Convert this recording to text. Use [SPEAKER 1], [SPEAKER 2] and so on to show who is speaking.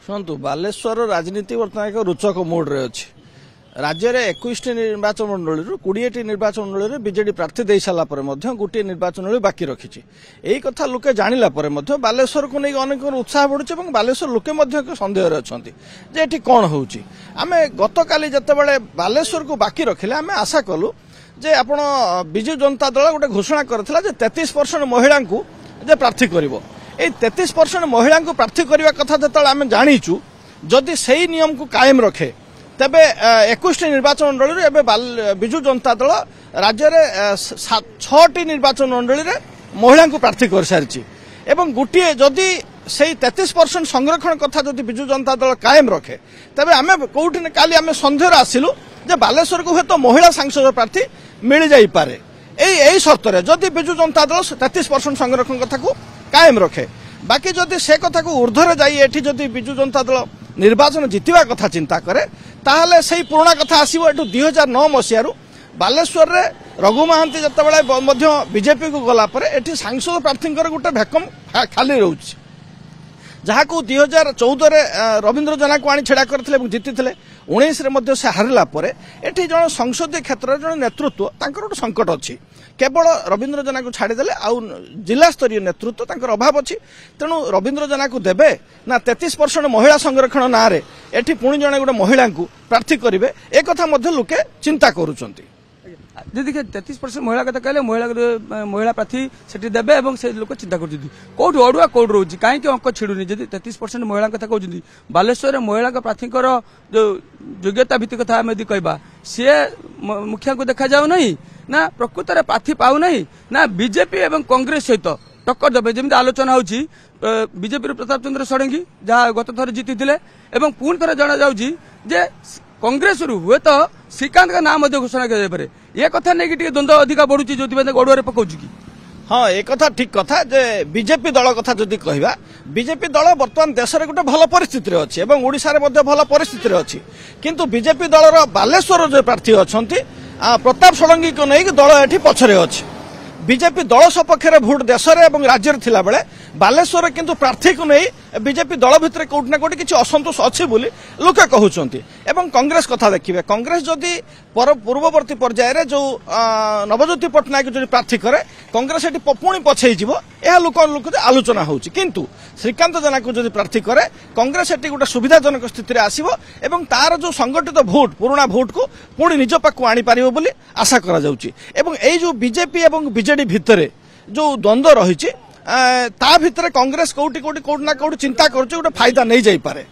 [SPEAKER 1] शुणु बालेश्वर राजनीति बर्तमान एक रोचक मोड रे अच्छी राज्य में 21 निर्वाचन मंडल 20 निर्वाचन मंडल बीजेडी प्रार्थी दे सारापर गोटे निर्वाचन मंडल बाकी रखी यही कथा लोके जानिला बालेश्वर को लेकिन अनेक उत्साह बढ़ुचे और बालेश्वर लोके सन्देह अच्छा ये कौन होची आमे गत काली जितेबाला बालेश्वर को बाकी रखिले आमे आशा कलु जे आपण विजु जनता दल गोटे घोषणा करथिला जे 33% महिला को जे प्रार्थी करिवो ए 33% महिला को प्रार्थी करने कथा जो आम जाचु जदि से नियम को कायम रखे तेबे 21 निर्वाचन मंडल विजु जनता दल राज्य में 6टी निर्वाचन मंडल महिला को प्रार्थी कर सारी एवं गोटे जदि से 33% संरक्षण कथा जदि विजु जनता दल कायम रखे तेबे आम कौटी काली आम सन्देह आसिलु जे बालेश्वर को तो महिला सांसद प्रार्थी मिल जाई पारे यही शर्त जदि विजु जनता दल 33% संरक्षण कथा को कायम रखे बाकी जदि से कथा को ऊर्ध्वर जाई जदि विजु जनता दल निर्वाचन जितवा कथा चिंता करे ताहले से पुराना कथा आसीबो 2009 मसीह बालेश्वर रे रघु महांती जतबेले बीजेपी को गला परे एठी सांसद प्रार्थी गोटे भैकम खाली रोच जहाँ को 2014 रे रविंद्र जना को आनी छेड़ा करथिले जीति 19 रे से हारिला परे एठी जन संसदीय क्षेत्र जन नेतृत्व तांकर गोटे संकट अच्छी केवल रविंद्र जना को छाड़ीदेले आउ जिला स्तरीय नेतृत्व तांकर अभाव अच्छी तेणु रविंद्र जना को देबे ना 33% महिला संरक्षण ना रे एठी पुणी जने गोटे महिला को प्रार्थी करिवे ए कथा मध्ये लोके चिंता करूचंती
[SPEAKER 2] देखिए 33% महिला कथा कहले महिला प्रार्थी से देवे से लोक चिंता करोटी अड़ुआ कौट रोचे कहीं अंक छिड़ुनी जब 33% महिला कथा कहते बालेश्वर महिला प्रार्थी जो योग्यता भित्तिक कथा आम यदि कहवा सी मुखिया को देखा जाऊ नहीं ना प्रकृत में प्रार्थी पाऊ नहीं ना बीजेपी एवं कांग्रेस सहित टक्कर देवे जमी आलोचना होची बीजेपी प्रताप चंद्र षडंगी जहाँ गत थर जीति पुणी थर जना जाऊँगी जे कांग्रेस हुए तो श्रीकांत का नाम घोषणा कर ये कथा नहीं कि द्वंद्व अधिक बढ़ुची जो गड़ुआ पकाउची कि
[SPEAKER 1] हाँ एक कथा ठीक कथा जे बीजेपी दल कथा जदि कहवा बीजेपी दल बर्तमान देश में गोटे भल परिस्थिति अच्छी और ओडिशा रे भल परिस्थिति अच्छी किंतु बीजेपी दलर बालेश्वर जो प्रार्थी अच्छा प्रताप षडंगी को नहीं दल ये पछरे अच्छी बीजेपी दल सपक्ष भोट देश में राज्य में थिला बेले बालेश्वर किंतु प्रार्थी को नहीं बीजेपी दल भितर कोटी ना कोटी किसी असंतोष अच्छी बोली लोके कहउचंती एवं कांग्रेस कथा देखिए कांग्रेस जदि पूर्ववर्ती पर्यायर जो नवज्योति पट्टनायक जो प्रार्थी करे कांग्रेस ये पुणी पछई यह लोक आलोचना होची किंतु श्रीकांत जना को जदि प्रार्थी करे कांग्रेस ये गोटे सुविधाजनक स्थिति आसीबो एवं तार जो संगठित भोट पुराना भोट को पुणी निज पाखु आनी पारिबो बोली आशा करा जाउची एवं एई जो बीजेपी एवं बीजेडी भितर जो द्वंद्व रही ता भितर कांग्रेस कोटी ना कोटी चिंता कर फायदा नहीं जाई पारे।